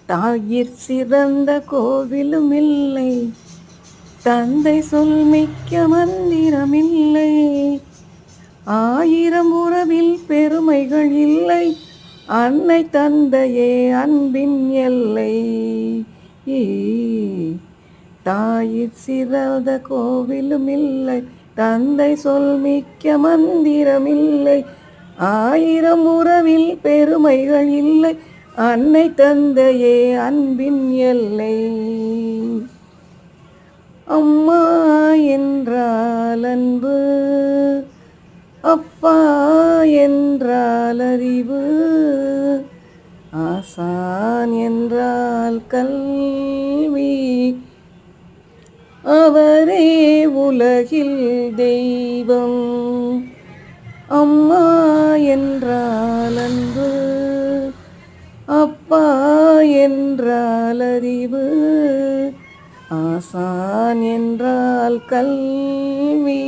தாயிற் சிறந்த கோவிலும் இல்லை, தந்தை சொல் மிக்க மந்திரமில்லை. ஆயிரம் உறவில் பெருமைகள் இல்லை, அன்னை தந்தையே அன்பின் எல்லை. தாயிற் சிறந்த கோவிலும் இல்லை, தந்தை சொல் மிக்க மந்திரமில்லை. ஆயிரம் உறவில் பெருமைகள் இல்லை, அன்னை தந்தையே அன்பின் எல்லை. அம்மா என்றால் அன்பு, அப்பா என்றால் அறிவு, ஆசான் என்றால் கல்வி, அவரே உலகில் தெய்வம். அம்மா என்றால் அன்பு, அப்பா என்றால் அறிவு, ஆசான் என்றால் கல்வி,